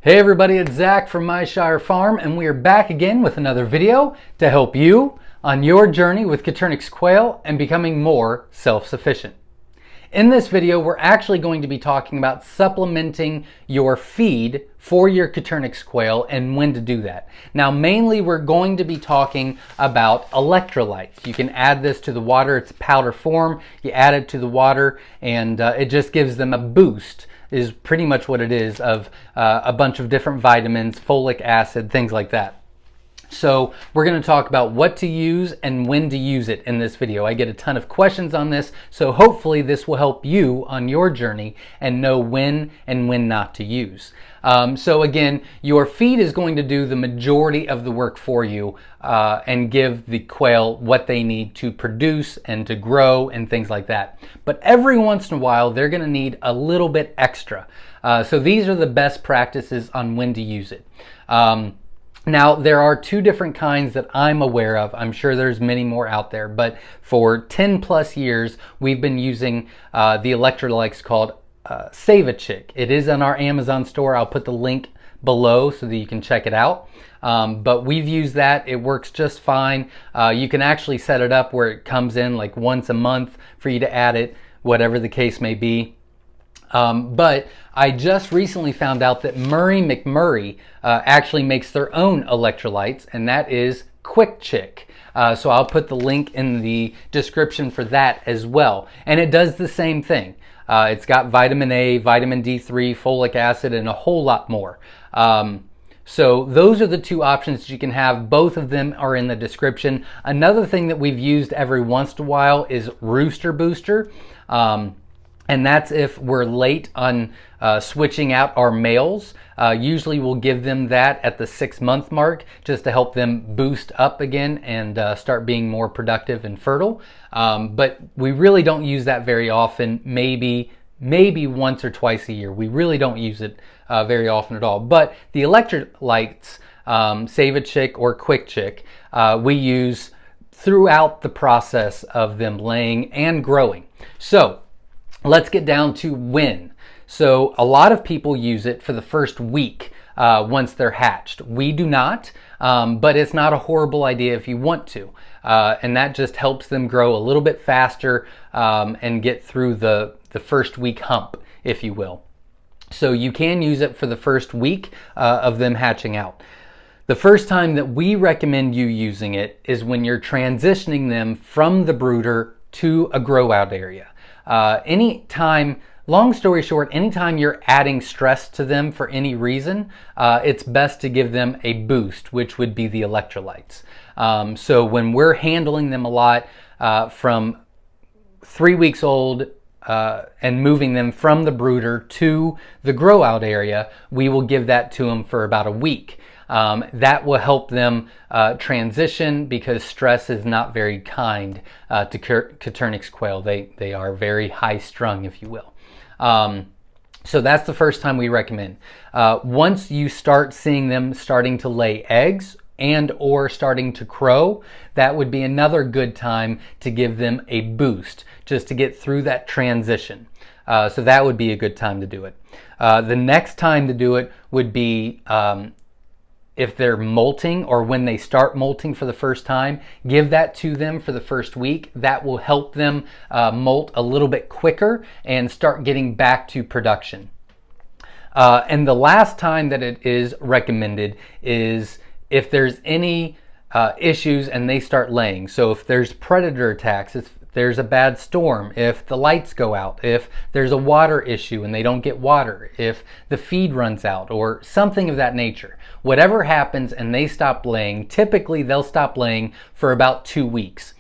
Hey everybody, it's Zach from Myshire Farm, and we are back again with another video to help you on your journey with Coturnix quail and becoming more self-sufficient. In this video, we're actually going to be talking about supplementing your feed for your Coturnix quail and when to do that. Now, mainly we're going to be talking about electrolytes. You can add this to the water. It's powder form. You add it to the water and it just gives them a boost, is pretty much what it is, of a bunch of different vitamins, folic acid, things like that. So we're going to talk about what to use and when to use it in this video. I get a ton of questions on this, so hopefully this will help you on your journey and know when and when not to use. So again, your feed is going to do the majority of the work for you and give the quail what they need to produce and to grow and things like that. But every once in a while, they're going to need a little bit extra. So these are the best practices on when to use it. Now, there are two different kinds that I'm aware of. I'm sure there's many more out there, but for 10 plus years, we've been using the electrolytes called Save a Chick. It is on our Amazon store. I'll put the link below so that you can check it out. But we've used that. It works just fine. You can actually set it up where it comes in like once a month for you to add it, whatever the case may be. But I just recently found out that Murray McMurray actually makes their own electrolytes, and that is Quick Chick. So I'll put the link in the description for that as well. And it does the same thing. It's got vitamin A, vitamin D3, folic acid, and a whole lot more. So those are the two options that you can have. Both of them are in the description. Another thing that we've used every once in a while is Rooster Booster. And that's if we're late on switching out our males. Usually we'll give them that at the 6-month mark just to help them boost up again and start being more productive and fertile. But we really don't use that very often, maybe once or twice a year. We really don't use it very often at all. But the electrolytes, Save a Chick or Quick Chick, we use throughout the process of them laying and growing. So let's get down to when. So a lot of people use it for the first week once they're hatched. We do not, but it's not a horrible idea if you want to. And that just helps them grow a little bit faster and get through the first week hump, if you will. So you can use it for the first week of them hatching out. The first time that we recommend you using it is when you're transitioning them from the brooder to a grow out area. Anytime, long story short, anytime you're adding stress to them for any reason, it's best to give them a boost, which would be the electrolytes. So when we're handling them a lot from 3 weeks old and moving them from the brooder to the grow out area, we will give that to them for about a week. That will help them transition because stress is not very kind to Coturnix quail. They are very high strung, if you will. So that's the first time we recommend. Once you start seeing them starting to lay eggs and or starting to crow, that would be another good time to give them a boost just to get through that transition. So that would be a good time to do it. The next time to do it would be if they're molting or when they start molting for the first time, give that to them for the first week. That will help them molt a little bit quicker and start getting back to production. And the last time that it is recommended is if there's any issues and they start laying. So if there's predator attacks, if there's a bad storm, if the lights go out, if there's a water issue and they don't get water, if the feed runs out or something of that nature. Whatever happens and they stop laying, typically they'll stop laying for about 2 weeks.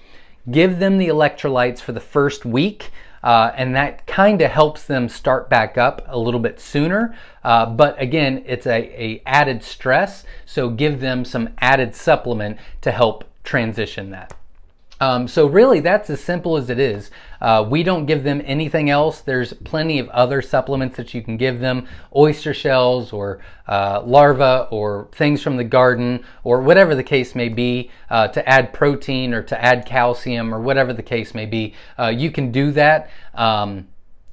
Give them the electrolytes for the first week and that kind of helps them start back up a little bit sooner. But again, it's a added stress, so give them some added supplement to help transition that. So really that's as simple as it is. We don't give them anything else. There's plenty of other supplements that you can give them, oyster shells or larvae or things from the garden or whatever the case may be, to add protein or to add calcium or whatever the case may be. You can do that.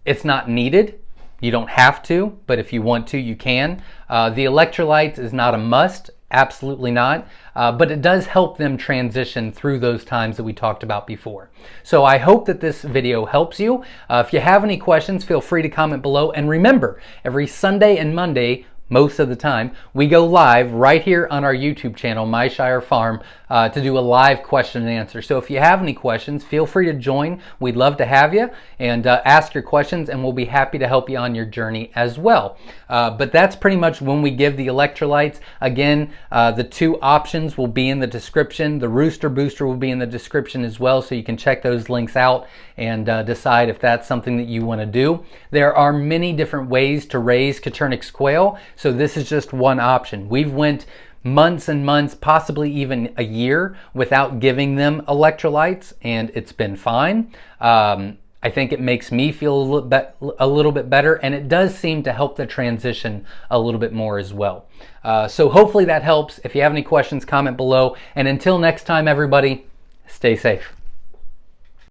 It's not needed. You don't have to, but if you want to, you can. The electrolytes is not a must, absolutely not, but it does help them transition through those times that we talked about before. So I hope that this video helps you. If you have any questions, feel free to comment below. And remember, every Sunday and Monday, most of the time, we go live right here on our YouTube channel, Myshire Farm, to do a live question and answer. So if you have any questions, feel free to join. We'd love to have you and ask your questions, and we'll be happy to help you on your journey as well. But that's pretty much when we give the electrolytes. Again, the two options will be in the description. The rooster booster will be in the description as well, so you can check those links out and decide if that's something that you want to do. There are many different ways to raise Coturnix quail, so this is just one option. We've went months and months, possibly even a year, without giving them electrolytes, and it's been fine. I think it makes me feel a little bit better, and it does seem to help the transition a little bit more as well. So hopefully that helps. If you have any questions, comment below. And until next time, everybody, stay safe.